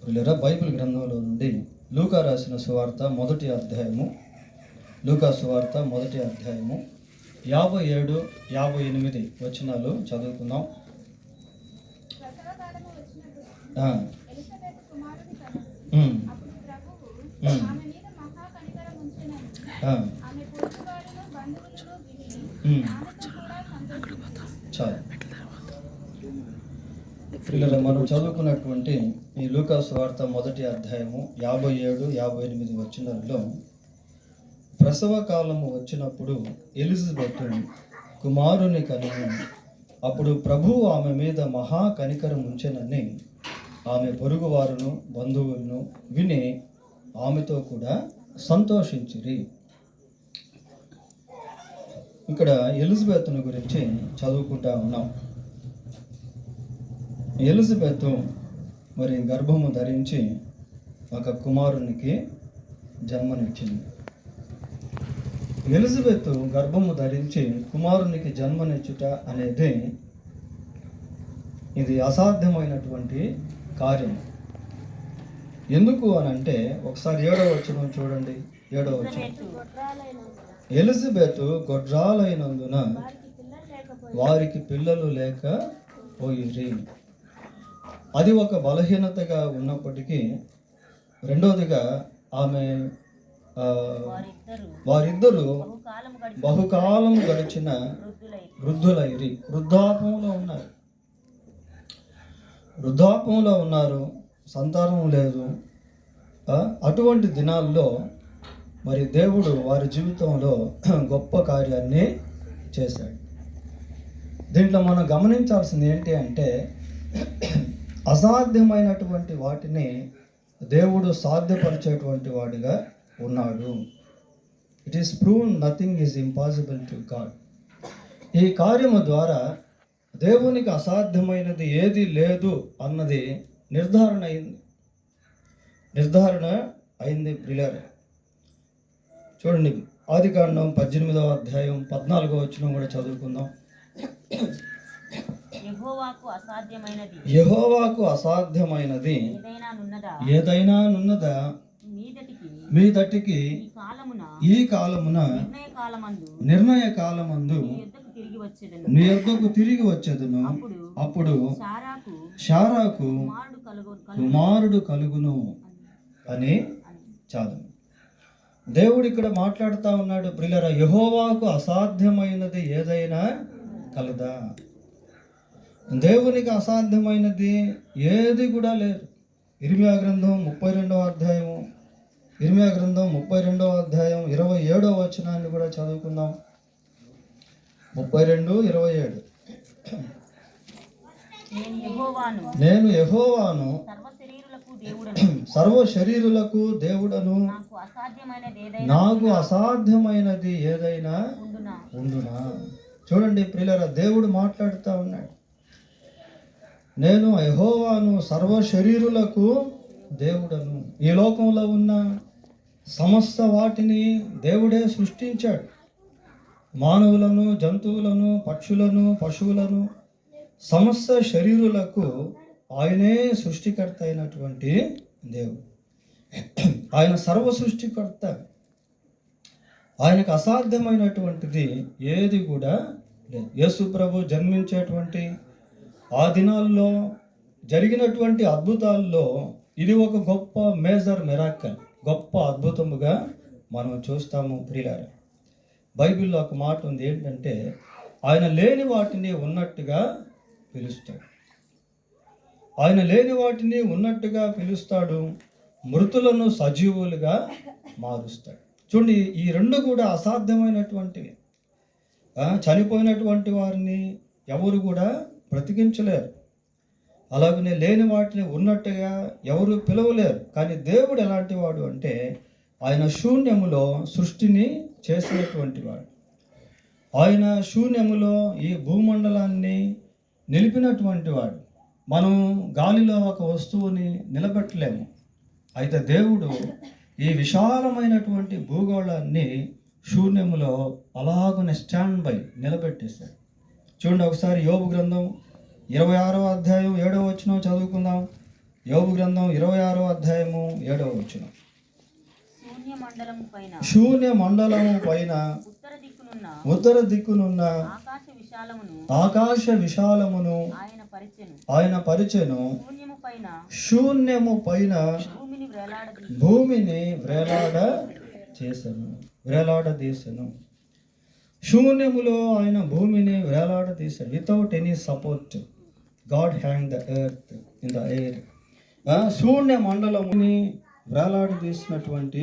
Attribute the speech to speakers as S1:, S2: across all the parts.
S1: వీళ్ళరా Bible గ్రంథంలో నుండి లూకా రాసిన సువార్త మొదటి అధ్యాయము, లూకా సువార్త మొదటి అధ్యాయము 57, 58 వచనాలు చదువుకుందాం. చాలు. పిల్లలు, మనం చదువుకున్నటువంటి ఈ లూకా సువార్త మొదటి అధ్యాయము 57, 58 వచనాల్లో ప్రసవ కాలము వచ్చినప్పుడు ఎలిజబెత్ కుమారుని కనిను, అప్పుడు ప్రభువు ఆమె మీద మహా కనికరం ఉంచెనని ఆమె పొరుగువారును బంధువులను విని ఆమెతో కూడా సంతోషించిరి. ఇక్కడ ఎలిజబెత్ను గురించి చదువుకుంటా ఉన్నాం. ఎలిజబెత్ మరి గర్భము ధరించి ఒక కుమారునికి జన్మనిచ్చింది. ఎలిజబెత్ గర్భము ధరించి కుమారునికి జన్మనిచ్చుట అనేది ఇది అసాధ్యమైనటువంటి కార్యం. ఎందుకు అని అంటే ఒకసారి 7వ వచనం చూడండి. 7వ వచనం, ఎలిజబెత్ గొడ్రాలైనందున వారికి పిల్లలు లేకపోయిరి. అది ఒక బలహీనతగా ఉన్నప్పటికీ, రెండవదిగా ఆమె వారిద్దరూ బహుకాలం గడిచిన వృద్ధులైరి, వృద్ధాపంలో ఉన్నారు, సంతానం లేదు. అటువంటి దినాల్లో మరి దేవుడు వారి జీవితంలో గొప్ప కార్యాన్ని చేశాడు. దీంట్లో మనం గమనించాల్సింది ఏంటి అంటే, అసాధ్యమైనటువంటి వాటిని దేవుడు సాధ్యపరిచేటువంటి వాడిగా ఉన్నాడు. It is proved nothing is impossible to God. ఈ కార్యము ద్వారా దేవునికి అసాధ్యమైనది ఏది లేదు అన్నది నిర్ధారణ అయింది. ప్రియులారా, చూడండి, ఆదికాండం 18వ అధ్యాయం 14వ వచనం కూడా చదువుకుందాం. యెహోవాకు అసాధ్యమైనది ఏదైనా నున్నదా, మీదటికి ఈ కాలమున నిర్ణయ కాలమందు నీ యొద్దకు తిరిగి వచ్చేదను, అప్పుడు శారాకు కుమారుడు కలుగును అని చాలు. దేవుడు ఇక్కడ మాట్లాడుతూ ఉన్నాడు. ప్రియులారా, యెహోవాకు అసాధ్యమైనది ఏదైనా కలదా? దేవునికి అసాధ్యమైనది ఏది కూడా లేదు. ఇర్మియా గ్రంథం 32వ అధ్యాయం 27వ వచనాన్ని కూడా చదువుకుందాం. 32:27, నేను యెహోవాను సర్వ శరీరులకు దేవుడను, నాకు అసాధ్యమైనది ఏదైనా ఉండునా. చూడండి ప్రియులారా, దేవుడు మాట్లాడుతూ ఉన్నాడు. నేను యెహోవాను సర్వ శరీరులకు దేవుడను. ఈ లోకంలో ఉన్న సమస్త వాటిని దేవుడే సృష్టించాడు. మానవులను, జంతువులను, పక్షులను, పశువులను, సమస్త శరీరులకు ఆయనే సృష్టికర్త అయినటువంటి దేవుడు. ఆయన సర్వ సృష్టికర్త. ఆయనకు అసాధ్యమైనటువంటిది ఏది కూడా లేదు. యేసు ప్రభు జన్మించేటువంటి ఆ దినాల్లో జరిగినటువంటి అద్భుతాల్లో ఇది ఒక గొప్ప మేజర్ మిరాకల్, గొప్ప అద్భుతముగా మనం చూస్తాము. ప్రియులారా, బైబిల్లో ఒక మాట ఉంది, ఏంటంటే ఆయన లేని వాటిని ఉన్నట్టుగా పిలుస్తాడు. ఆయన లేని వాటిని ఉన్నట్టుగా పిలుస్తాడు, మృతులను సజీవులుగా మారుస్తాడు. చూడండి, ఈ రెండు కూడా అసాధ్యమైనటువంటివి. చనిపోయినటువంటి వారిని ఎవరు కూడా బ్రతికించలేరు. అలాగనే లేని వాటిని ఉన్నట్టుగా ఎవరు పిలవలేరు. కానీ దేవుడు ఎలాంటి వాడు అంటే, ఆయన శూన్యములో సృష్టిని చేసినటువంటి వాడు. ఆయన శూన్యములో ఈ భూమండలాన్ని నిలిపినటువంటి వాడు. మనం గాలిలో ఒక వస్తువుని నిలబెట్టలేము. అయితే దేవుడు ఈ విశాలమైనటువంటి భూగోళాన్ని శూన్యములో అలాగునే స్టాండ్ బై నిలబెట్టేశాడు. చూడండి, ఒకసారి యోబు గ్రంథం 26వ అధ్యాయం 7వ వచనం చదువుకుందాం. యోబు గ్రంథం 26వ అధ్యాయము 7వ వచనం.
S2: శూన్య మండలము పైన
S1: ఉత్తర దిక్కునున్న ఆకాశ విశాలమును ఆయన పరిచెను. శూన్యము పైన భూమిని వేలాడదీసెను. శూన్యములో ఆయన భూమిని వేలాడదీశాడు. Without any support God hang the earth in the air. శూన్య మండలముని వేలాడదీసినటువంటి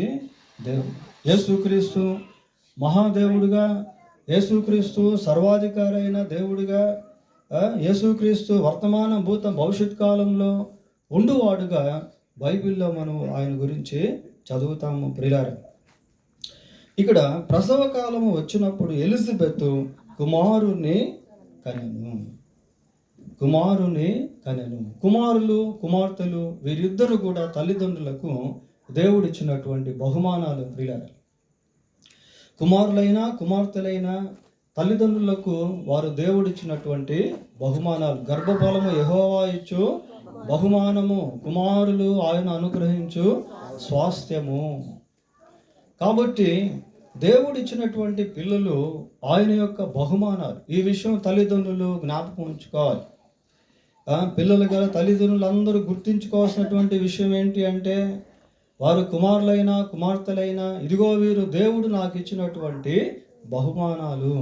S1: దేవుడు యేసుక్రీస్తు మహాదేవుడుగా, యేసుక్రీస్తు సర్వాధికారి అయిన దేవుడిగా, యేసుక్రీస్తు వర్తమాన భూత భవిష్యత్ కాలంలో ఉండువాడుగా బైబిల్లో మనం ఆయన గురించి చదువుతాము. ప్రియులారా, ఇక్కడ ప్రసవ కాలము వచ్చినప్పుడు ఎలిజబెత్ కుమారుని కనెను. కుమారులు కుమార్తెలు వీరిద్దరు కూడా తల్లిదండ్రులకు దేవుడిచ్చినటువంటి బహుమానాలు. ప్రియులారా, కుమారులైనా కుమార్తెలైనా తల్లిదండ్రులకు వారు దేవుడిచ్చినటువంటి బహుమానాలు. గర్భఫలము యెహోవా ఇచ్చు బహుమానము, కుమారులు ఆయన అనుగ్రహించు స్వాస్థ్యము. కాబట్టి దేవుడిచ్చినటువంటి పిల్లలు ఆయన యొక్క బహుమానాలు. ఈ విషయం తల్లిదండ్రులు జ్ఞాపకం ఉంచుకోవాలి. పిల్లలు గల తల్లిదండ్రులు అందరూ గుర్తించుకోవాల్సినటువంటి విషయం ఏంటి అంటే, వారు కుమారులైనా కుమార్తెలైనా ఇదిగో వీరు దేవుడు నాకు ఇచ్చినటువంటి బహుమానాలు.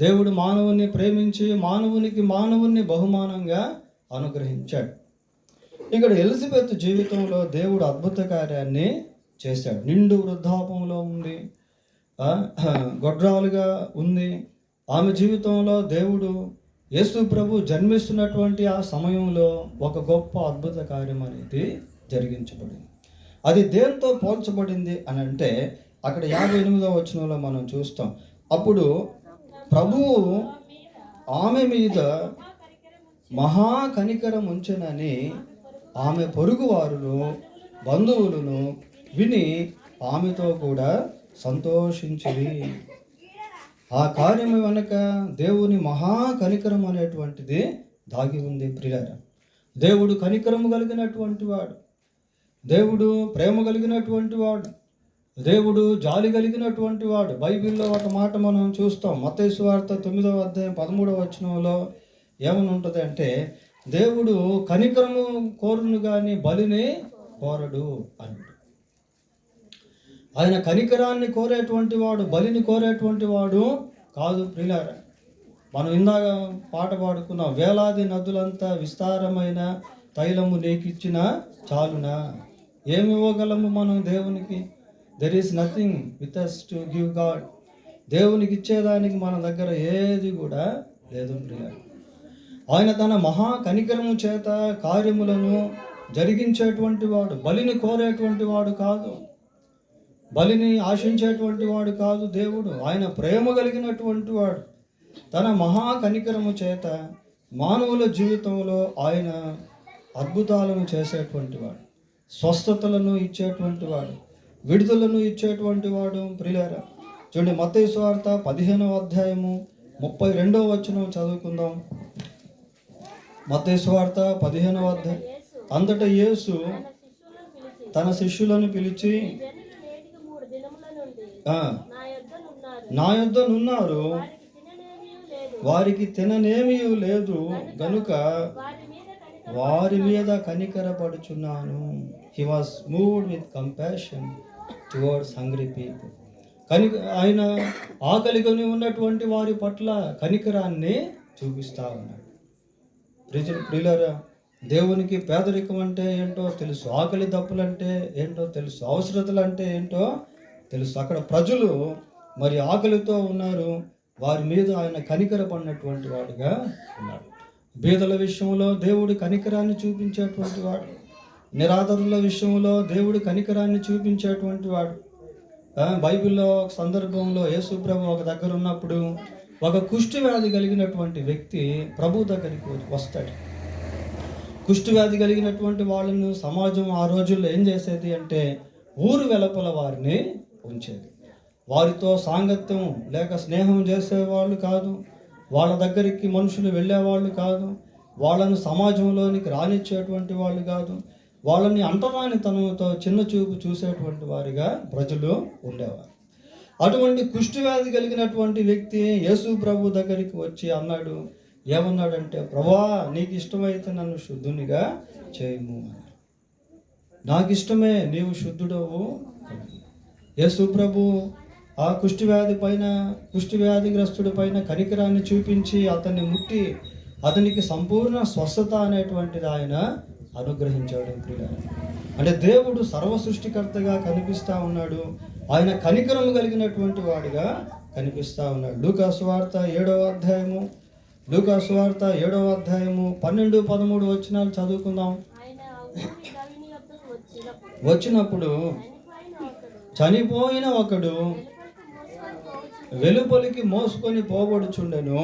S1: దేవుడు మానవుని ప్రేమించి మానవుని బహుమానంగా అనుగ్రహించాడు. ఇక్కడ ఎలిజబెత్ జీవితంలో దేవుడు అద్భుత కార్యాన్ని చేశాడు. నిండు వృద్ధాపంలో ఉంది, గొడ్రాలుగా ఉంది. ఆమె జీవితంలో దేవుడు యేసు ప్రభు జన్మిస్తున్నటువంటి ఆ సమయంలో ఒక గొప్ప అద్భుత కార్యం అనేది జరిగించబడింది. అది దేంతో పోల్చబడింది అని అంటే, అక్కడ 58వ వచనంలో మనం చూస్తాం. అప్పుడు ప్రభువు ఆమె మీద మహా కనికరం ఉంచెనని ఆమె పొరుగువారును బంధువులను విని ఆమెతో కూడా సంతోషించిరి. ఆ కార్యము వెనక దేవుని మహా కనికరం అనేటువంటిది దాగి ఉంది. ప్రియులారా, దేవుడు కనికరము కలిగినటువంటి వాడు, దేవుడు ప్రేమ కలిగినటువంటి వాడు, దేవుడు జాలి కలిగినటువంటి వాడు. బైబిల్లో ఒక మాట మనం చూస్తాం. మత్తయి సువార్త 9వ అధ్యాయం 13వ వచనంలో ఏమని ఉంటుంది అంటే, దేవుడు కనికరము కోరును కానీ బలిని కోరడు అని. ఆయన కనికరాన్ని కోరేటువంటి వాడు, బలిని కోరేటువంటి వాడు కాదు. ప్రియులారా, మనం ఇందాక పాట పాడుకున్నాం, వేలాది నదులంతా విస్తారమైన తైలము నీకిచ్చిన చాలునా. ఏమి ఇవ్వగలము మనం దేవునికి? There is nothing with us to give God. దేవునికి ఇచ్చేదానికి మన దగ్గర ఏది కూడా లేదు. ప్రియులారా, ఆయన తన మహా కనికరము చేత కార్యములను జరిగించేటువంటి వాడు. బలిని కోరేటువంటి వాడు కాదు, బలిని ఆశించేటువంటి వాడు కాదు దేవుడు. ఆయన ప్రేమ కలిగినటువంటి వాడు. తన మహా కనికరము చేత మానవుల జీవితంలో ఆయన అద్భుతాలను చేసేటువంటి వాడు, స్వస్థతలను ఇచ్చేటువంటి వాడు, విడుదలను ఇచ్చేటువంటి వాడు. ప్రియులారా, చూడండి, మత్తయి సువార్త 15వ అధ్యాయము 32వ వచనం చదువుకుందాం. మత్తయి సువార్త 15వ అధ్యాయం. అంతటా యేసు తన శిష్యులను పిలిచి, నా యొద్దనున్నారు, వారికి తిననేమీ లేదు గనుక వారి మీద కనికరపడుచున్నాను. He was moved with compassion towards hungry people. ఆయన ఆకలికొని ఉన్నటువంటి వారి పట్ల కనికరాన్ని చూపిస్తూ ఉన్నాడు. ప్రియులారా, దేవునికి పేదరికం అంటే ఏంటో తెలుసు, ఆకలి దప్పులు అంటే ఏంటో తెలుసు, అవసరతలు అంటే ఏంటో తెలుసు. అక్కడ ప్రజలు మరి ఆకలితో ఉన్నారు, వారి మీద ఆయన కనికరపడినటువంటి వాడుగా ఉన్నాడు. బీదల విషయంలో దేవుడు కనికరాన్ని చూపించేటువంటి వాడు, నిరాదరుల విషయంలో దేవుడు కనికరాన్ని చూపించేటువంటి వాడు. బైబిల్లో ఒక సందర్భంలో యేసు ప్రభు ఒక దగ్గర ఉన్నప్పుడు ఒక కుష్టి వ్యాధి కలిగినటువంటి వ్యక్తి ప్రభు దగ్గరికి వస్తాడు. కుష్టి వ్యాధి కలిగినటువంటి వాళ్ళను సమాజం ఆ రోజుల్లో ఏం చేసేది అంటే, ఊరు వెలుపల వారిని ఉంచేది. వారితో సాంగత్యం లేక స్నేహం చేసేవాళ్ళు కాదు, వాళ్ళ దగ్గరికి మనుషులు వెళ్ళేవాళ్ళు కాదు. వాళ్ళను సమాజంలోనికి రానిచ్చేటువంటి వాళ్ళు కాదు, వాళ్ళని అంటరానితనంతో చిన్న చూపు చూసేటువంటి వారిగా ప్రజలు ఉండేవారు. అటువంటి కుష్ఠవ్యాధి కలిగినటువంటి వ్యక్తి యేసు ప్రభు దగ్గరికి వచ్చి అన్నాడు. ఏమన్నాడంటే, ప్రభా, నీకు ఇష్టమైతే నన్ను శుద్ధునిగా చేయము. నాకు ఇష్టమే, నీవు శుద్ధుడవు. యేసు ప్రభు ఆ కుష్ఠవ్యాధిగ్రస్తుడి పైన కనికరాన్ని చూపించి అతన్ని ముట్టి అతనికి సంపూర్ణ స్వస్థత అనేటువంటిది ఆయన అనుగ్రహించాడు. అంటే దేవుడు సర్వ సృష్టికర్తగా కనిపిస్తూ ఉన్నాడు. ఆయన కనికరము కలిగినటువంటి వాడిగా కనిపిస్తూ ఉన్నాడు. లూకా సువార్త 7వ అధ్యాయము 12-13 వచనాలు చదువుకుందాం. వచ్చినప్పుడు చనిపోయిన ఒకడు వెలుపలికి మోసుకొని పోబడుచుండెను.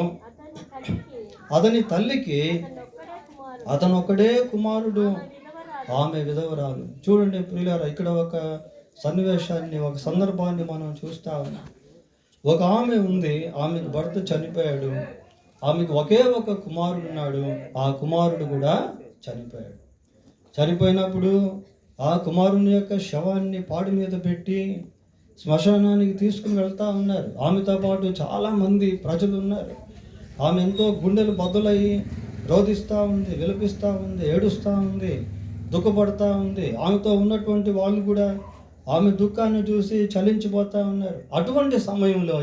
S1: అతని తల్లికి అతనొక్కడే కుమారుడు, ఆమె విధవరాలు. చూడండి ప్రియులారా, ఇక్కడ ఒక సన్నివేశాన్ని, ఒక సందర్భాన్ని మనం చూస్తా ఉన్నాం. ఒక ఆమె ఉంది, ఆమెకు భర్త చనిపోయాడు. ఆమెకు ఒకే ఒక కుమారుడు ఉన్నాడు. ఆ కుమారుడు కూడా చనిపోయాడు. చనిపోయినప్పుడు ఆ కుమారుని యొక్క శవాన్ని పాడి మీద పెట్టి శ్మశానానికి తీసుకుని వెళ్తూ ఉన్నారు. ఆమెతో పాటు చాలామంది ప్రజలు ఉన్నారు. ఆమె ఎంతో గుండెలు బద్దలయ్యి రోధిస్తూ ఉంది, విలపిస్తూ ఉంది, ఏడుస్తూ ఉంది, దుఃఖపడుతూ ఉంది. ఆమెతో ఉన్నటువంటి వాళ్ళు కూడా ఆమె దుఃఖాన్ని చూసి చలించిపోతూ ఉన్నారు. అటువంటి సమయంలో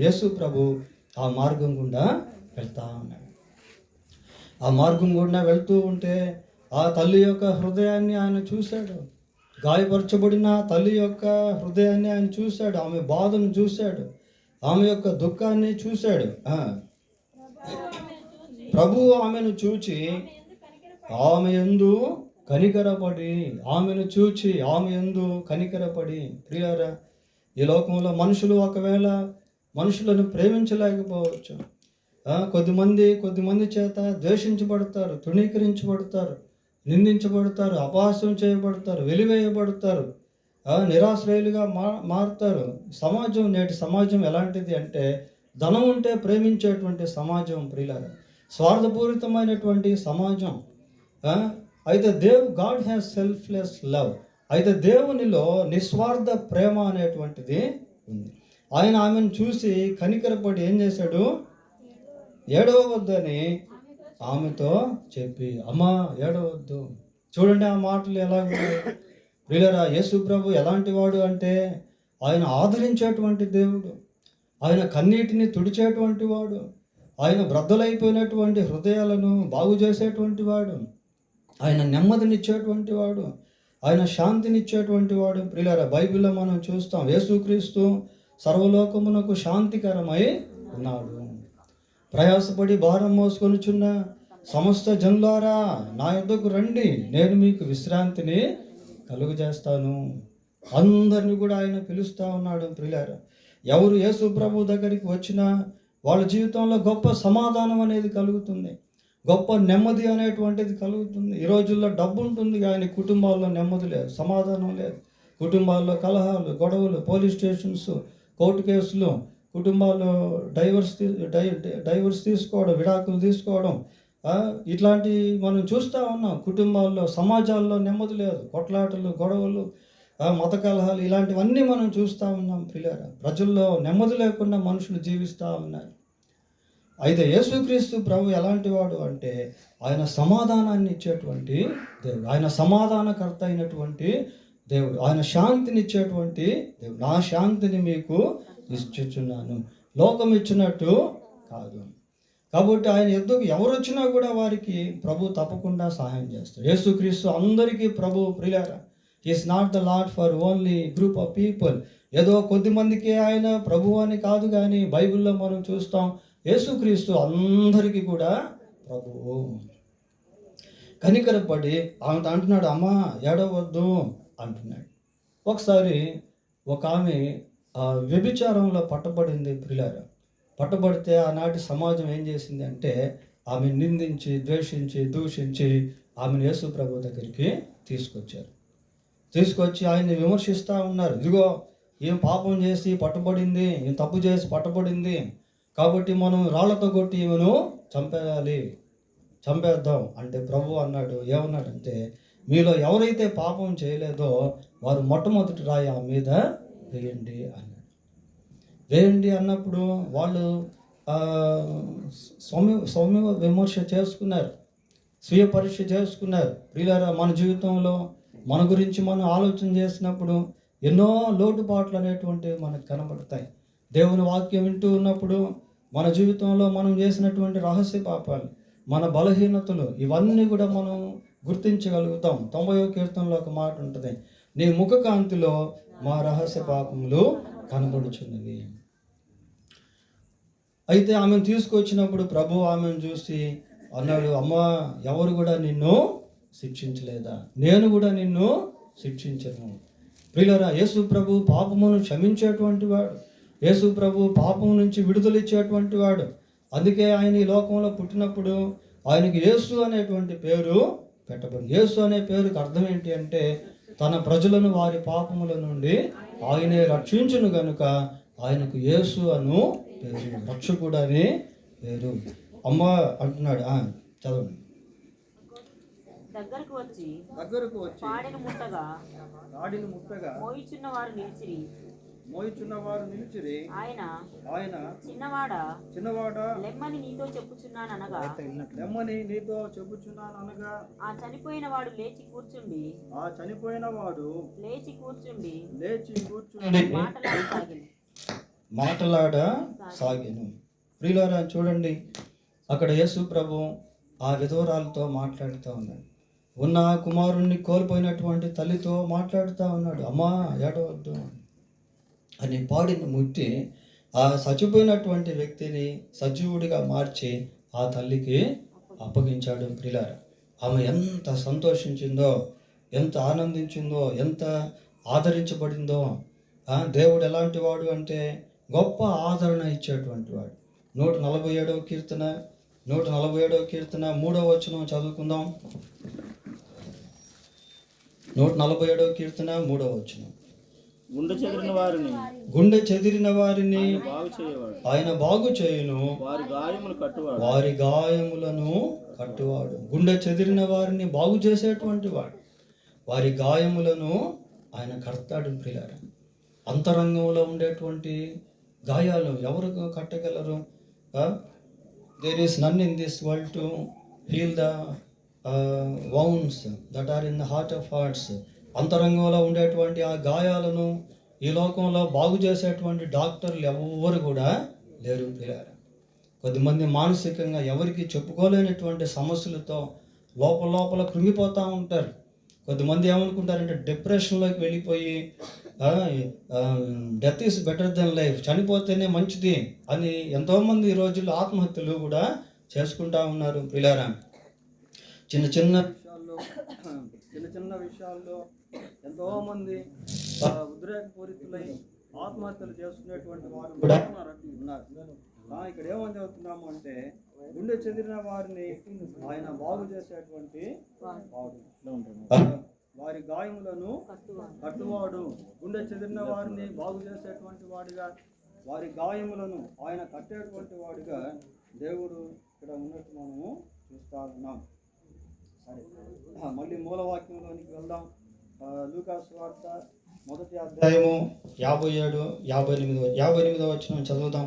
S1: యేసు ప్రభు ఆ మార్గం గుండా వెళ్తూ ఉన్నాడు. ఆ మార్గం గుండా వెళ్తూ ఉంటే ఆ తల్లి యొక్క హృదయాన్ని ఆయన చూశాడు. గాయపరచబడిన తల్లి యొక్క హృదయాన్ని ఆయన చూశాడు. ఆమె బాధను చూశాడు. ఆమె యొక్క దుఃఖాన్ని చూశాడు. ప్రభువు ఆమెను చూచి ఆమె యందు కనికరపడి, ప్రియారా, ఈ లోకంలో మనుషులు ఒకవేళ మనుషులను ప్రేమించలేకపోవచ్చు. కొద్దిమంది చేత ద్వేషించబడతారు, తృణీకరించబడతారు, నిందించబడతారు, అపహాస్యం చేయబడతారు, వెలివేయబడతారు, నిరాశ్రయులుగా మారుతారు. నేటి సమాజం ఎలాంటిది అంటే ధనం ఉంటే ప్రేమించేటువంటి సమాజం ప్రియులారా, స్వార్థపూరితమైనటువంటి సమాజం. అయితే గాడ్ హ్యాస్ సెల్ఫ్లెస్ లవ్. అయితే దేవునిలో నిస్వార్థ ప్రేమ అనేటువంటిది ఉంది. ఆయన ఆమెను చూసి కనికరపడి ఏం చేశాడు? ఏడవద్దని ఆమెతో చెప్పి, అమ్మా ఏడవద్దు. చూడండి ఆ మాటలు ఎలా ఉన్నాయి ప్రియులారా. యేసు ప్రభు ఎలాంటి వాడు అంటే ఆయన ఆదరించేటువంటి దేవుడు, ఆయన కన్నీటిని తుడిచేటువంటి వాడు, ఆయన బ్రద్దలైపోయినటువంటి హృదయాలను బాగు చేసేటువంటి వాడు, ఆయన నెమ్మదినిచ్చేటువంటి వాడు, ఆయన శాంతినిచ్చేటువంటి వాడు. ప్రియులారా, బైబిల్లో మనం చూస్తాం, యేసుక్రీస్తు సర్వలోకమునకు శాంతికరమై ఉన్నాడు. ప్రయాసపడి భారం మోసుకొనుచున్న సమస్త జనులారా నా యొద్దకు రండి, నేను మీకు విశ్రాంతిని కలుగజేస్తాను. అందరినీ కూడా ఆయన పిలుస్తూ ఉన్నాడు. ప్రియులారా, ఎవరు యేసు ప్రభు దగ్గరికి వచ్చినా వాళ్ళ జీవితంలో గొప్ప సమాధానం అనేది కలుగుతుంది, గొప్ప నెమ్మది అనేటువంటిది కలుగుతుంది. ఈ రోజుల్లో డబ్బు ఉంటుంది కానీ కుటుంబాల్లో నెమ్మది లేదు, సమాధానం లేదు. కుటుంబాల్లో కలహాలు, గొడవలు, పోలీస్ స్టేషన్స్, కోర్టు కేసులు, కుటుంబాల్లో డైవర్స్ తీసుకోవడం, విడాకులు తీసుకోవడం, ఇట్లాంటివి మనం చూస్తూ ఉన్నాం. కుటుంబాల్లో, సమాజాల్లో నెమ్మది లేదు, కొట్లాటలు, గొడవలు, మత కలహాలు, ఇలాంటివన్నీ మనం చూస్తూ ఉన్నాం. ప్రియులారా, ప్రజల్లో నెమ్మది లేకుండా మనుషులు జీవిస్తూ ఉన్నారు. అయితే యేసుక్రీస్తు ప్రభు ఎలాంటి వాడు అంటే ఆయన సమాధానాన్ని ఇచ్చేటువంటి దేవుడు, ఆయన సమాధానకర్త అయినటువంటి దేవుడు, ఆయన శాంతినిచ్చేటువంటి దేవుడు. నా శాంతిని మీకు ఇచ్చుచున్నాను, లోకం ఇచ్చినట్టు కాదు. కాబట్టి ఆయన ఎద్దుకు ఎవరు వచ్చినా కూడా వారికి ప్రభు తప్పకుండా సహాయం చేస్తాడు. యేసుక్రీస్తు అందరికీ ప్రభు. ప్రియులారా, is not the lord for only group of people. ఏదో కొద్ది మందికే ఆయన ప్రభు అని కాదు, కానీ బైబిల్లో మనం చూస్తాం యేసుక్రీస్తు అందరికీ కూడా ప్రభువు. కనికరపడి ఆమె అంటున్నాడు, అమ్మా ఏడవద్దు అంటున్నాడు. ఒకసారి ఒక ఆమె వ్యభిచారంలో పట్టబడింది. ప్రియులారా, పట్టబడితే ఆనాటి సమాజం ఏం చేసింది అంటే ఆమె నిందించి, ద్వేషించి, దూషించి ఆమెను యేసు ప్రభు దగ్గరికి తీసుకొచ్చి ఆయన్ని విమర్శిస్తూ ఉన్నారు. ఇదిగో ఏం పాపం చేసి పట్టబడింది, ఏం తప్పు చేసి పట్టబడింది, కాబట్టి మనం రాళ్లతో కొట్టి ఈమెను చంపేద్దాం అంటే ప్రభు అన్నాడు, ఏమన్నాడంటే మీలో ఎవరైతే పాపం చేయలేదో వారు మొట్టమొదటి రాయి ఆ మీద వేయండి అన్నాడు. వేయండి అన్నప్పుడు వాళ్ళు సౌమ్య విమర్శ చేసుకున్నారు, స్వీయ పరీక్ష చేసుకున్నారు. ప్రియులారా, మన జీవితంలో మన గురించి మనం ఆలోచన చేసినప్పుడు ఎన్నో లోటుపాట్లు అనేటువంటివి మనకు కనబడతాయి. దేవుని వాక్యం వింటూ ఉన్నప్పుడు మన జీవితంలో మనం చేసినటువంటి రహస్య పాపాలు, మన బలహీనతలు, ఇవన్నీ కూడా మనం గుర్తించగలుగుతాం. 90వ కీర్తనలో ఒక మాట ఉంటుంది, నీ ముఖ కాంతిలో మా రహస్య పాపములు కనబడుచున్నవి. అయితే ఆమెను తీసుకొచ్చినప్పుడు ప్రభు ఆమెను చూసి అన్నాడు, అమ్మా, ఎవరు కూడా నిన్ను శిక్షించలేదా? నేను కూడా నిన్ను శిక్షించను. ప్రియులారా, యేసు ప్రభు పాపమును క్షమించేటువంటి వాడు, యేసు ప్రభు పాపం నుంచి విడుదల ఇచ్చేటువంటి వాడు. అందుకే ఆయన ఈ లోకంలో పుట్టినప్పుడు ఆయనకి యేసు అనేటువంటి పేరు పెట్టబడింది. యేసు అనే పేరుకి అర్థం ఏంటి అంటే తన ప్రజలను వారి పాపముల నుండి ఆయనే రక్షించును గనుక ఆయనకు యేసు అను పేరు, రక్షకుడు అని పేరు. అమ్మ అంటున్నాడు, చదవండి.
S3: దగ్గరకు వచ్చి పాడిని ముట్టగా మోయిచున్న వారు నిలిచిరి. ఆయన చిన్నవాడా లెమ్మని నీతో చెప్పుచున్నాను అనగా ఆ చనిపోయిన వాడు లేచి కూర్చుండి
S1: మాటలాడసాగిను. ప్రియులారా, చూడండి, అక్కడ యేసు ప్రభు ఆ విధవరాలతో మాట్లాడుతూ ఉన్నాడు. ఉన్న కుమారుణ్ణి కోల్పోయినటువంటి తల్లితో మాట్లాడుతూ ఉన్నాడు. అమ్మా, ఏడవద్దు అని పాడిని ముట్టి ఆ చచ్చిపోయినటువంటి వ్యక్తిని సజీవుడిగా మార్చి ఆ తల్లికి అప్పగించాడు. ప్రియులారా, ఆమె ఎంత సంతోషించిందో, ఎంత ఆనందించిందో, ఎంత ఆదరించబడిందో. దేవుడు ఎలాంటి వాడు అంటే గొప్ప ఆదరణ ఇచ్చేటువంటి వాడు. 147వ కీర్తన 3వ వచనం చదువుకుందాం. 147వ కీర్తన 3వ వచనం. గుండె చెదిరిన వారిని ఆయన బాగు చేయును, వారి గాయములను కట్టువాడు. గుండె చెదిరిన వారిని బాగు చేసేటువంటి వాడు, వారి గాయములను ఆయన కడతాడు. ప్రియులారా, అంతరంగంలో ఉండేటువంటి గాయాలు ఎవరు కట్టగలరు? There is none in this world to heal the wounds that are in the heart of hearts. అంతరంగంలో ఉండేటువంటి ఆ గాయాలను ఈ లోకంలో బాగు చేసేటువంటి డాక్టర్లు ఎవరు కూడా లేరు. ప్రియులారా, కొద్దిమంది మానసికంగా ఎవరికి చెప్పుకోలేనటువంటి సమస్యలతో లోపల కృంగిపోతూ ఉంటారు. కొద్దిమంది ఏమనుకుంటారంటే డిప్రెషన్లోకి వెళ్ళిపోయి death is better than life, చనిపోతేనే మంచిది అని ఎంతోమంది ఈ రోజుల్లో ఆత్మహత్యలు కూడా చేసుకుంటా ఉన్నారు. ప్రియులారా, చిన్న చిన్న విషయాల్లో ఎంతోమంది ఉద్రేకపూరితులై ఆత్మహత్యలు చేసుకునేటువంటి వారు కూడా ఉన్నారు. ఇక్కడ ఏమని చదువుతున్నాము అంటే గుండె చెదిరిన వారిని ఆయన బాగు చేసేటువంటి వారి గాయములను కట్టువాడు. గుండె చెదిరిన వారిని బాగు చేసేటువంటి వాడిగా, వారి గాయములను ఆయన కట్టేటువంటి వాడిగా దేవుడు ఇక్కడ ఉన్నట్టు మనము చూస్తా ఉన్నాం. సరే, మళ్ళీ మూలవాక్యంలోనికి వెళ్దాం. లూకా సువార్త 1వ అధ్యాయము 57-58 వచనం చదువుదాం.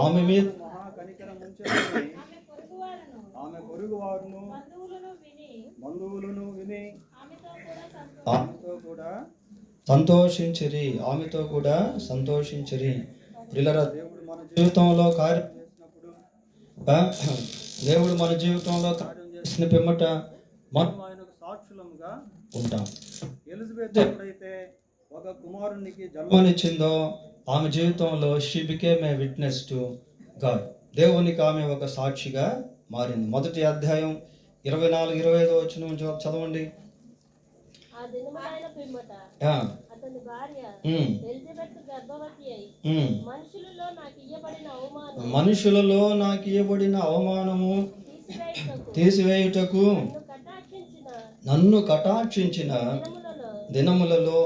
S1: ఆమె మీద మహా కనికరం ఉంచెనని ఆమె పొరుగు వారును బంధువులను విని ఆమెతో కూడా సంతోషించిరి. ప్రియులారా, దేవుడు మన జీవితంలో కార్యం చేసిన పిమ్మట మనం ఆయనకు సాక్షులముగా ఉంటాం. ఎలిజబెత్ ఎప్పుడైతే ఒక కుమారునికి జన్మనిచ్చిందో ఆమె జీవితంలో she became a witness to God. దేవునికి ఆమె ఒక సాక్షిగా మారింది. 1వ అధ్యాయం 24-25 వచనం చదవండి. మనుషులలో నాకు ఇయ్యబడిన అవమానము తీసివేయుటకు నన్ను కటాక్షించిన దినములలో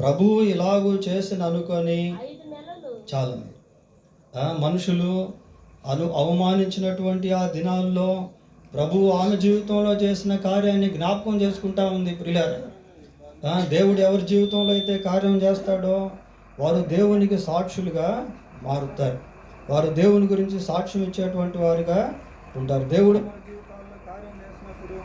S1: ప్రభువు ఇలాగూ చేసిన అనుకొని చాలు. మనుషులు అవమానించినటువంటి ఆ దినాల్లో ప్రభువు ఆమె జీవితంలో చేసిన కార్యాన్ని జ్ఞాపకం చేసుకుంటా ఉంది ప్రియులారా. దేవుడు ఎవరి జీవితంలో అయితే కార్యం చేస్తాడో వారు దేవునికి సాక్షులుగా మారుతారు. వారు దేవుని గురించి సాక్ష్యం ఇచ్చేటువంటి వారుగా ఉంటారు. దేవుడు మన జీవితాల్లో కార్యం చేసినప్పుడు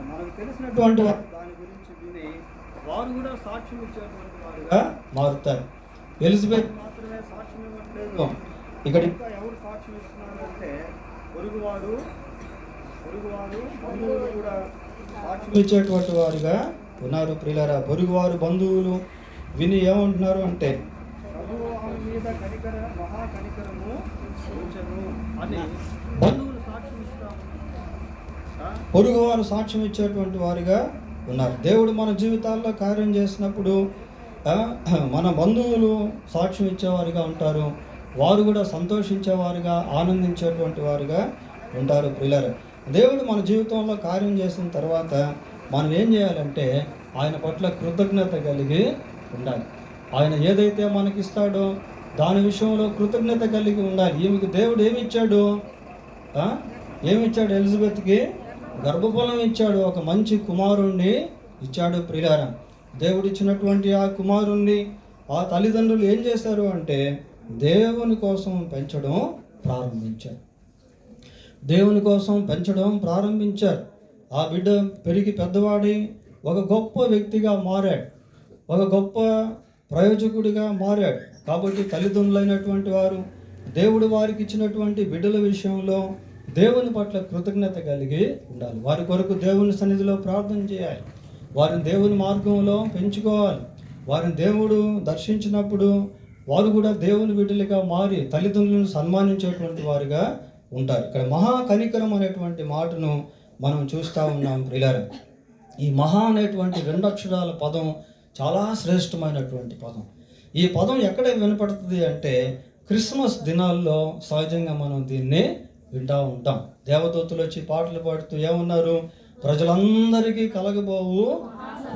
S1: మనకు తెలిసినటువంటి వారు దాని గురించి విని వారు కూడా సాక్ష్యం ఇచ్చేటువంటి వారుగా మారుతారు. ఎలిజబెత్ మాత్రమే సాక్ష్యం ఇవ్వట్లేదు, ఇక్కడ ఇంకా ఎవరు సాక్ష్యం ఇస్తున్నారు అంటే పొరుగువారు బంధువులు కూడా సాక్ష్యం ఇచ్చేటువంటి వారుగా ఉన్నారు ప్రియులారా. పొరుగువారు బంధువులు విని ఏమంటున్నారు అంటే ప్రభువు ఆమె మీద మహా కనికరము ఉంచెను అని బంధువులు సాక్ష్యం ఇస్తాము. పొరుగువారు సాక్ష్యం ఇచ్చేటువంటి వారుగా ఉన్నారు. దేవుడు మన జీవితాల్లో కార్యం చేసినప్పుడు మన బంధువులు సాక్ష్యం ఇచ్చేవారుగా ఉంటారు. వారు కూడా సంతోషించేవారుగా ఆనందించేటువంటి వారుగా ఉంటారు ప్రియులారా. దేవుడు మన జీవితంలో కార్యం చేసిన తర్వాత మనం ఏం చేయాలంటే ఆయన పట్ల కృతజ్ఞత కలిగి ఉండాలి. ఆయన ఏదైతే మనకిస్తాడో దాని విషయంలో కృతజ్ఞత కలిగి ఉండాలి. ఈమెకి దేవుడు ఏమిచ్చాడు? ఎలిజబెత్కి గర్భఫలం ఇచ్చాడు, ఒక మంచి కుమారుణ్ణి ఇచ్చాడు ప్రియులారా. దేవుడు ఇచ్చినటువంటి ఆ కుమారుణ్ణి ఆ తల్లిదండ్రులు ఏం చేశారు అంటే దేవుని కోసం పెంచడం ప్రారంభించారు. ఆ బిడ్డ పెరిగి పెద్దవాడి ఒక గొప్ప వ్యక్తిగా మారాడు, ఒక గొప్ప ప్రయోజకుడిగా మారాడు. కాబట్టి తల్లిదండ్రులైనటువంటి వారు దేవుడు వారికి ఇచ్చినటువంటి బిడ్డల విషయంలో దేవుని పట్ల కృతజ్ఞత కలిగి ఉండాలి. వారి కొరకు దేవుని సన్నిధిలో ప్రార్థన చేయాలి, వారిని దేవుని మార్గంలో పెంచుకోవాలి. వారిని దేవుడు దర్శించినప్పుడు వారు కూడా దేవుని బిడ్డలుగా మారి తల్లిదండ్రులను సన్మానించేటువంటి వారుగా ఉంటారు. ఇక్కడ మహా కనికరం అనేటువంటి మాటను మనం చూస్తూ ఉన్నాం ప్రియులారా. ఈ మహా అనేటువంటి 2 అక్షరాల పదం చాలా శ్రేష్టమైనటువంటి పదం. ఈ పదం ఎక్కడ వినపడుతుంది అంటే క్రిస్మస్ దినాల్లో సహజంగా మనం దీన్ని వింటూ ఉంటాం. దేవదూతలు వచ్చి పాటలు పాడుతూ ఏమన్నారు? ప్రజలందరికీ కలగబోవు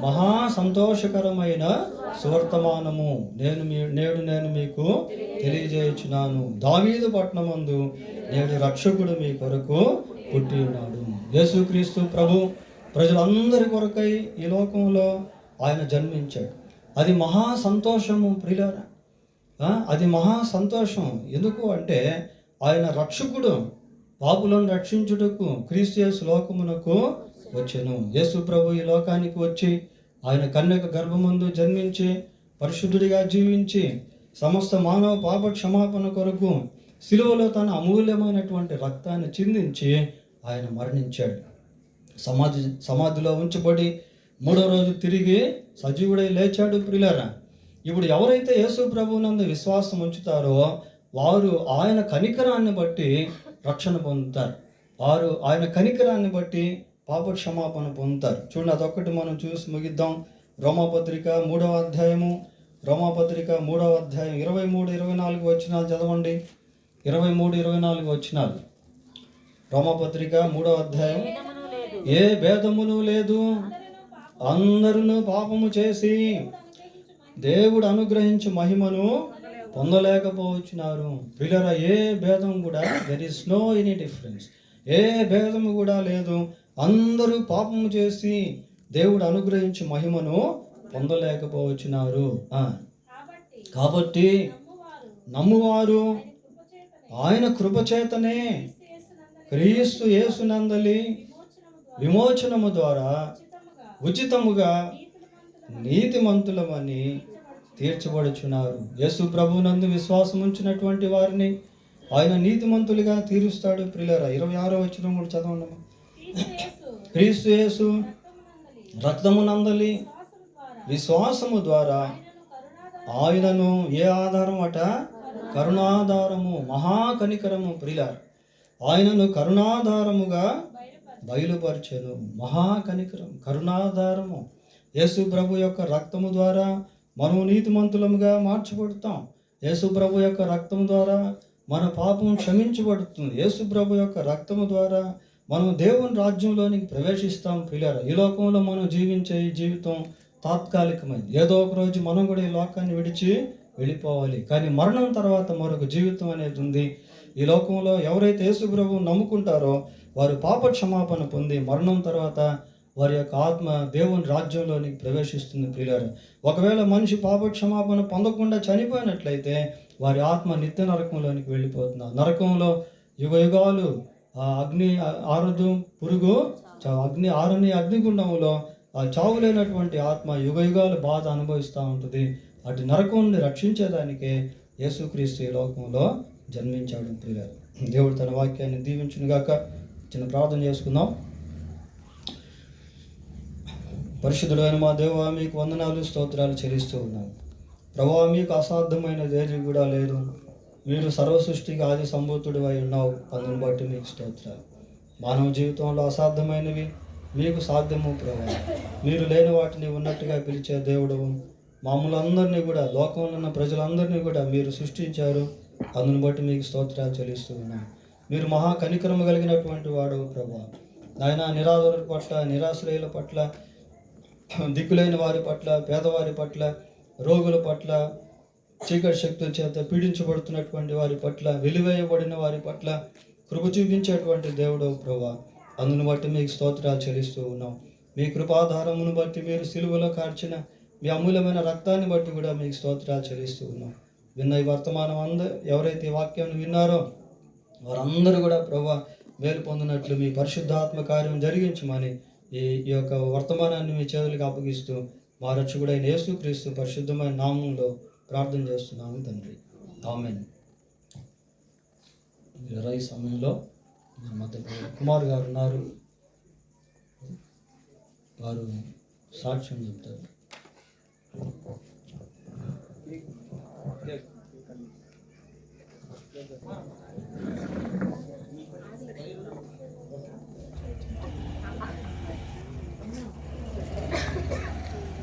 S1: మహా సంతోషకరమైన సువర్తమానము నేను మీకు తెలియజేయుచున్నాను. దావీదు పట్టణమందు నేడు రక్షకుడు మీ కొరకు పుట్టి ఉన్నాడు. యేసుక్రీస్తు ప్రభు ప్రజలందరి కొరకై ఈ లోకంలో ఆయన జన్మించాడు. అది మహా సంతోషము ప్రియులారా. అది మహా సంతోషం. ఎందుకు అంటే ఆయన రక్షకుడు, పాపులను రక్షించుటకు క్రీస్తు యేసు లోకమునకు వచ్చెను. యేసు ప్రభు ఈ లోకానికి వచ్చి ఆయన కన్యక గర్భమందు జన్మించి పరిశుద్ధుడిగా జీవించి సమస్త మానవ పాప క్షమాపణ కొరకు సిలువలో తన అమూల్యమైనటువంటి రక్తాన్ని చిందించి ఆయన మరణించాడు. సమాధిలో ఉంచబడి 3వ రోజు తిరిగి సజీవుడై లేచాడు ప్రియులారా. ఇప్పుడు ఎవరైతే యేసు ప్రభువునందు విశ్వాసం ఉంచుతారో వారు ఆయన కనికరాన్ని బట్టి రక్షణ పొందుతారు. వారు ఆయన కనికరాన్ని బట్టి పాప క్షమాపణ పొందుతారు. చూడండి, అదొక్కటి మనం చూసి ముగిద్దాం. రోమాపత్రిక 3వ అధ్యాయము 23-24 వచనాలు చదవండి. 23-24 వచనాలు. రోమాపత్రిక 3వ అధ్యాయం. ఏ భేదమును లేదు, అందరూ పాపము చేసి దేవుడు అనుగ్రహించు మహిమను పొందలేకపోతున్నారు. ప్రియులారా, ఏ భేదం కూడా there is no any difference. ఏ భేదము కూడా లేదు. అందరూ పాపము చేసి దేవుడు అనుగ్రహించు మహిమను పొందలేకపోతున్నారు. కాబట్టి నమ్మువారు ఆయన కృపచేతనే క్రీస్తు యేసునందలి విమోచనము ద్వారా ఉచితముగా నీతిమంతులమని తీర్చబడుచున్నారు. యేసు ప్రభువునందు విశ్వాసం ఉంచినటువంటి వారిని ఆయన నీతిమంతులుగా తీరుస్తాడు. ప్రియులారా, 26వ వచనం కూడా చదవండి. క్రీస్తు యేసు రక్తమునందలి విశ్వాసము ద్వారా ఆయనను ఏ ఆధారం అట? కరుణాధారము, మహాకనికరము. ప్రియులారా, ఆయనను కరుణాధారముగా బయలుపరచెను. మహాకనికరం, కరుణాధారము. యేసు ప్రభు యొక్క రక్తము ద్వారా మనం నీతిమంతులముగా మార్చబడతాం. యేసు ప్రభు యొక్క రక్తము ద్వారా మన పాపం క్షమించబడుతుంది. యేసు ప్రభు యొక్క రక్తము ద్వారా మనం దేవుని రాజ్యంలోనికి ప్రవేశిస్తాం. ప్రియులారా, ఈ లోకంలో మనం జీవించే ఈ జీవితం తాత్కాలికమైనది. ఏదో ఒక రోజు మనం కూడా ఈ లోకాన్ని విడిచి వెళ్ళిపోవాలి. కానీ మరణం తర్వాత మరొక జీవితం అనేది ఉంది. ఈ లోకంలో ఎవరైతే యేసు ప్రభువును నమ్ముకుంటారో వారు పాప క్షమాపణ పొంది మరణం తర్వాత వారి యొక్క ఆత్మ దేవుని రాజ్యంలోనికి ప్రవేశిస్తుంది ప్రియులారా. ఒకవేళ మనిషి పాప క్షమాపణ పొందకుండా చనిపోయినట్లయితే వారి ఆత్మ నిత్య నరకంలోనికి వెళ్ళిపోతుంది. నరకంలో యుగాలు అగ్ని ఆరదు, పురుగు ఆరని అగ్నిగుండంలో ఆ చావులేనటువంటి ఆత్మ యుగాలు బాధ అనుభవిస్తూ ఉంటుంది. అటు నరకం నుండి రక్షించేదానికే యేసుక్రీస్తు ఈ లోకంలో జన్మించాడు ప్రియులారా. దేవుడు తన వాక్యాన్ని దీవించునుగాక. చిన్న ప్రార్థన చేసుకుందాం. పరిశుద్ధుడైన మా దేవా, మీకు వందనాలు స్తోత్రాలు చెల్లిస్తూ ఉన్నాను. ప్రభువా, మీకు అసాధ్యమైనది ఏది కూడా లేదు. మీరు సర్వ సృష్టికి ఆది సంభూతుడు అయి ఉన్నావు. అందుని బట్టి మీకు స్తోత్రాలు. మానవ జీవితంలో అసాధ్యమైనవి మీకు సాధ్యము ప్రభువా. మీరు లేని వాటిని ఉన్నట్టుగా పిలిచే దేవుడు. మామూలు అందరినీ కూడా, లోకంలో ఉన్న ప్రజలందరినీ కూడా మీరు సృష్టించారు. అందుని బట్టి మీకు స్తోత్రాలు చెల్లిస్తూ ఉన్నాను. మీరు మహా కనికరము కలిగినటువంటి వాడు ప్రభువా. నాయన, నిరాధుల పట్ల, నిరాశ్రయుల పట్ల, దిక్కులేని వారి పట్ల, పేదవారి పట్ల, రోగుల పట్ల, చీకటి శక్తుల చేత పీడించబడుతున్నటువంటి వారి పట్ల, వెలివేయబడిన వారి పట్ల కృప చూపించేటువంటి దేవుడు ప్రభువా. అందును బట్టి మీకు స్తోత్రాలు చెల్లిస్తూ ఉన్నాం. మీ కృపాధారమును బట్టి, మీరు సిలువలో కార్చిన మీ అమూల్యమైన రక్తాన్ని బట్టి కూడా మీకు స్తోత్రాలు చెల్లిస్తూ ఉన్నాం. విన్న ఈ వర్తమానం ఎవరైతే ఈ వాక్యాన్ని విన్నారో వారందరూ కూడా ప్రభువా మేలు పొందినట్లు మీ పరిశుద్ధాత్మ కార్యం జరిగించమని ఈ యొక్క వర్తమానాన్ని మీ చేతులకు అప్పగిస్తూ మా రక్షకుడైన యేసుక్రీస్తు పరిశుద్ధమైన నామంలో ప్రార్థన చేస్తున్నాము తండ్రి. ఆమేన్. ఈ సమయంలో మన మధ్య కుమార్ గారు ఉన్నారు. వారు సాక్ష్యం చెప్తారు.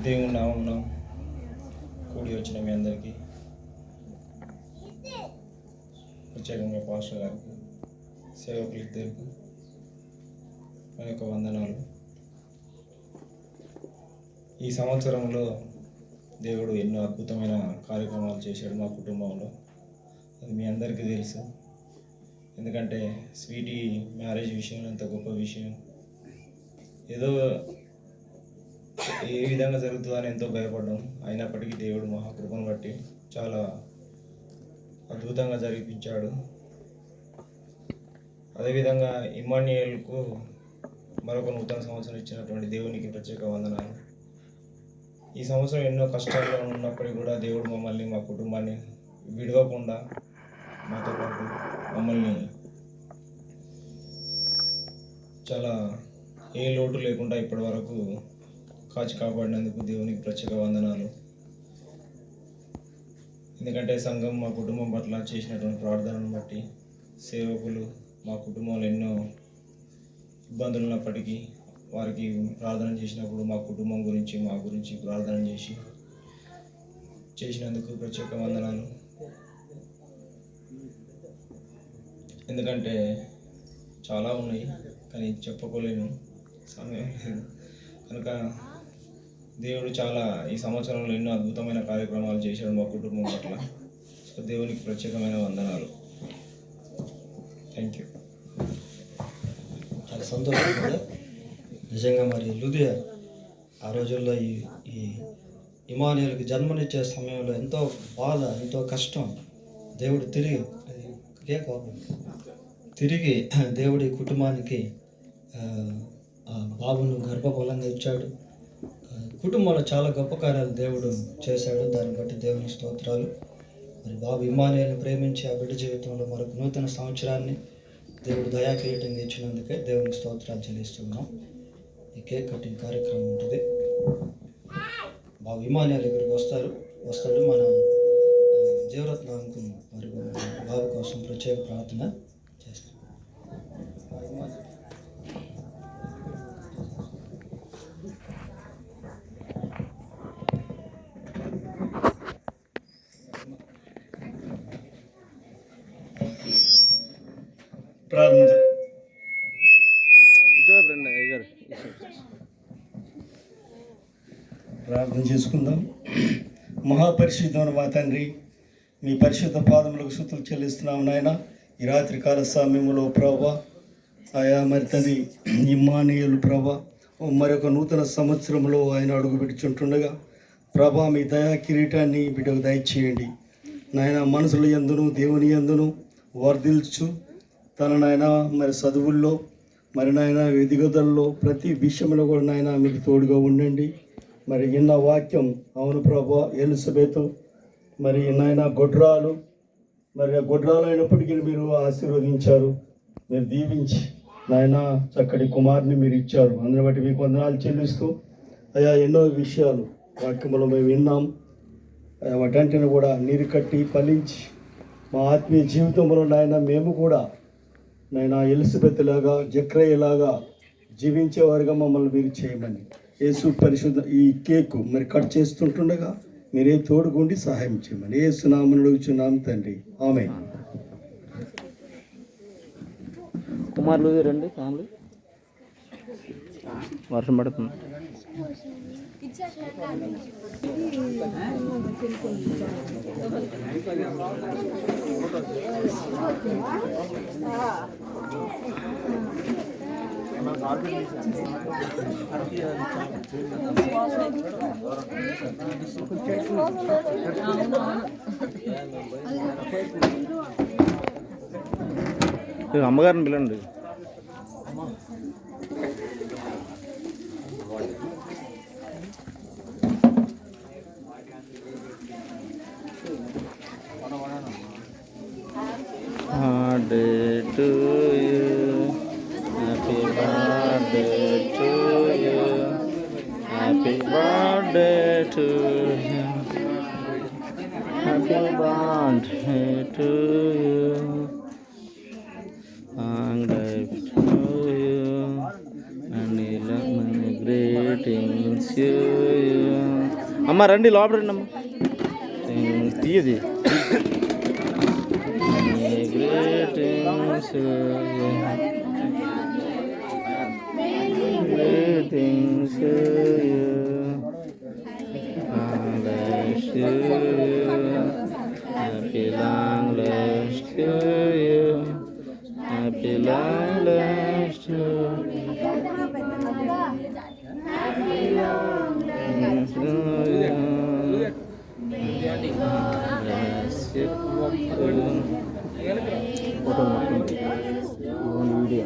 S4: దేవుని నామమున కూడి వచ్చిన మీ అందరికీ, ప్రత్యేకంగా పాస్టర్ గారికి, సేవకులిద్దరికి మన యొక్క వందనాలు. ఈ సంవత్సరంలో దేవుడు ఎన్నో అద్భుతమైన కార్యక్రమాలు చేశాడు మా కుటుంబంలో. అది మీ అందరికీ తెలుసు. ఎందుకంటే స్వీటీ మ్యారేజ్ విషయం అంత గొప్ప విషయం. ఏదో ఏ విధంగా జరుగుతుందని ఎంతో భయపడ్డాం. అయినప్పటికీ దేవుడు మహాకృపను బట్టి చాలా అద్భుతంగా జరిపించాడు. అదేవిధంగా ఇమ్మాన్యుయేల్కు మరొక నూతన సంవత్సరం ఇచ్చినటువంటి దేవునికి ప్రత్యేక వందనాలు. ఈ సంవత్సరం ఎన్నో కష్టాల్లో ఉన్నప్పటికీ కూడా దేవుడు మమ్మల్ని, మా కుటుంబాన్ని విడవకుండా మాతో పాటు మమ్మల్ని చాలా ఏ లోటు లేకుండా ఇప్పటి వరకు కాచి కాపాడినందుకు దేవునికి ప్రత్యేక వందనాలు. ఎందుకంటే సంఘం మా కుటుంబం పట్ల చేసినటువంటి ప్రార్థనను బట్టి, సేవకులు మా కుటుంబంలో ఎన్నో ఇబ్బందులు ఉన్నప్పటికీ వారికి ప్రార్థన చేసినప్పుడు మా కుటుంబం గురించి, మా గురించి ప్రార్థన చేసినందుకు ప్రత్యేక వందనాలు. ఎందుకంటే చాలా ఉన్నాయి కానీ చెప్పుకోలేను, సమయం లేదు. కనుక దేవుడు చాలా ఈ సంవత్సరంలో ఎన్నో అద్భుతమైన కార్యక్రమాలు చేశాడు మా కుటుంబం పట్ల. సో దేవునికి ప్రత్యేకమైన వందనాలు. Thank you.
S1: చాలా సంతోషం కదా నిజంగా. మరి లుదియా ఆ రోజుల్లో ఈ ఇమానుయేలుకి జన్మనిచ్చే సమయంలో ఎంతో బాధ, ఎంతో కష్టం. దేవుడు తిరిగి దేవుడి కుటుంబానికి ఆ బాబును గర్భఫలంగా ఇచ్చాడు. కుటుంబంలో చాలా గొప్ప కార్యాలు దేవుడు చేశాడు. దాన్ని బట్టి దేవుని స్తోత్రాలు. మరి బాబు ఇమ్మానుయేలుని ప్రేమించి ఆ బిడ్డ జీవితంలో మరొక నూతన సంవత్సరాన్ని దేవుడు దయాకిరీటంగా ఇచ్చినందుకే దేవునికి స్తోత్రాలు చెల్లిస్తున్నాం. ఈ కేక్ కటింగ్ కార్యక్రమం ఉంటుంది. బాబు ఇమ్మానుయేలు దగ్గరికి వస్తాడు. మన జీవరత్న అంకుల్ మరి బాబు కోసం ప్రత్యేక ప్రార్థన చేస్తాం.
S2: ప్రార్థన ఇటువైపు రండి అయ్యగారు. ప్రార్థన చేసుకుందాం. మహాపరిశుద్ధమైన మా తండ్రి, మీ పరిశుద్ధ పాదములకు స్తుతులు చెల్లిస్తున్నాం నాయన. ఈ రాత్రి కాల సమయంలో ప్రభా ఆయా మరి తండ్రి ఇమ్మానుయేలు ప్రభా మరొక నూతన సంవత్సరంలో ఆయన అడుగు పెట్టుచుంటుండగా ప్రభా మీ దయా కిరీటాన్ని బిడ్డకు దయచేయండి నాయన. మనసుల యందును దేవుని యందును వర్ధిల్చు తన నాయన మరి చదువుల్లో మరి నాయన ఎదుగుదలలో ప్రతి విషయంలో కూడా నాయన మీకు తోడుగా ఉండండి. మరి ఇన్న వాక్యం అవును ప్రభా ఎలిజబెత్ మరి నాయన గొడ్రాలు మరి గొడ్రాలు అయినప్పటికీ మీరు ఆశీర్వదించారు, మీరు దీవించి నాయన చక్కటి కుమారుని మీరు ఇచ్చారు. అందుని బట్టి మీకు వందనాలు చెల్లిస్తూ అయా ఎన్నో విషయాలు వాక్యంలో మేము విన్నాం. వాటంటిని కూడా నీరు కట్టి ఫలించి మా ఆత్మీయ జీవితంలో నాయన మేము కూడా నాయన ఎలిజబెత్ లాగా జక్రయ్యలాగా జీవించేవారుగా మమ్మల్ని మీరు చేయమని యేసు పరిశుద్ధ ఈ కేకు మరి కట్ చేస్తుంటుండగా మీరే తోడుగుండి సహాయం చేయమని యేసు నామమున అడుగుచున్నాం తండ్రి, ఆమేన్.
S5: కుమారులు రండి ఫ్యామిలీ. వర్షం పడుతుంది. అమ్మగారిని పిలండి. Birthday to you, happy birthday to you, happy birthday to you, happy birthday to you, long life to you, many greetings to you. అమ్మ రండి లోపల రండి అమ్మ, తీయది. Greetings to you, greetings to you, long life to you, happy long life to you, happy long life to you, happy long life to you, bless you. Photo video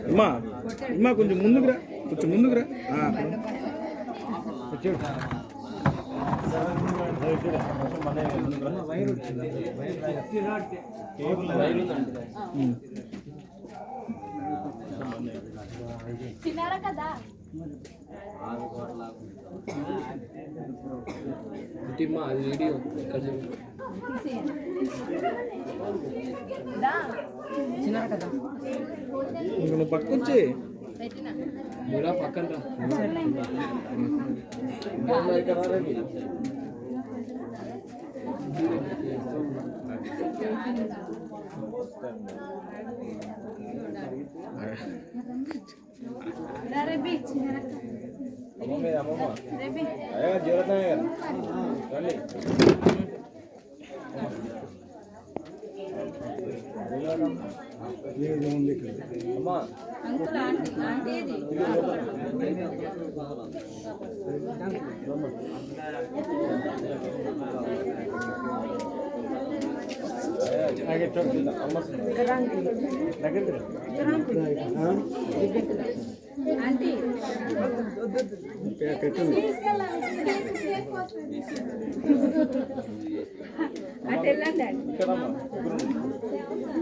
S5: అమ్మా అమ్మా కొంచెం ముందుకురా, కొంచెం ముందుకురా.
S6: తిన్నారా కదా
S5: అది వీడియో నువ్వు పట్టుకొచ్చి ఇలా పక్కన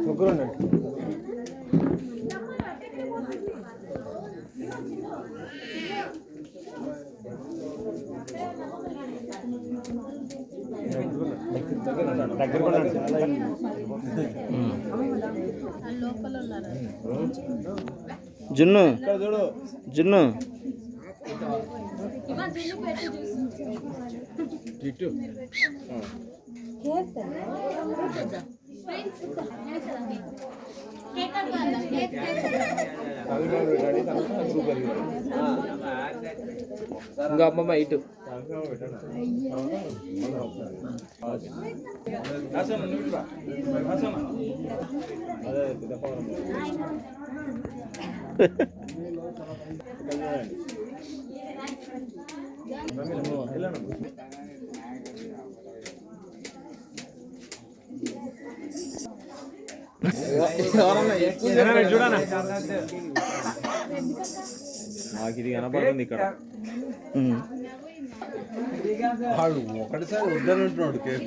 S5: ముగ్గురు జున్ను జున్ను ఇంకా అమ్మమ్మ ఇటు
S6: నాకు ఇది కనపడుతుంది ఇక్కడ ఒకటిసారి వద్దనంటున్నాడు కేక్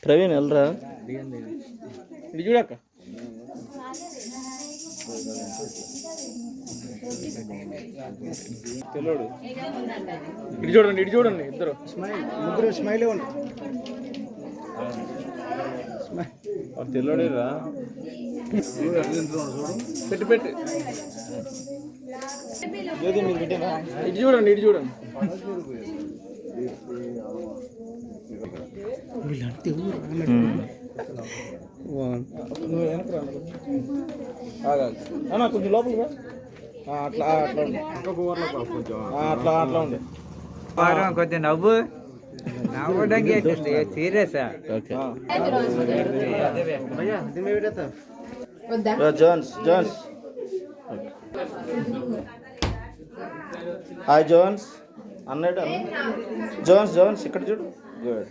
S5: ప్రవీణ్ వెళ్ళరా ఇది చూడక్క తెల్లోడు ఇటు చూడండి ఇద్దరు
S2: ముగ్గురు స్మైల్ ఇవ్వండి.
S6: తెల్లోడేరా
S5: పెట్టి ఇటు చూడండి అన్నా కొంచెం లోపలిగా అట్లా అట్లా ఉండే
S7: కొంచెం నవ్వడానికి సీరియస్
S5: జోన్స్ హాయ్ జోన్స్ అన్నాడు జోన్స్ ఇక్కడ చూడు గుడ్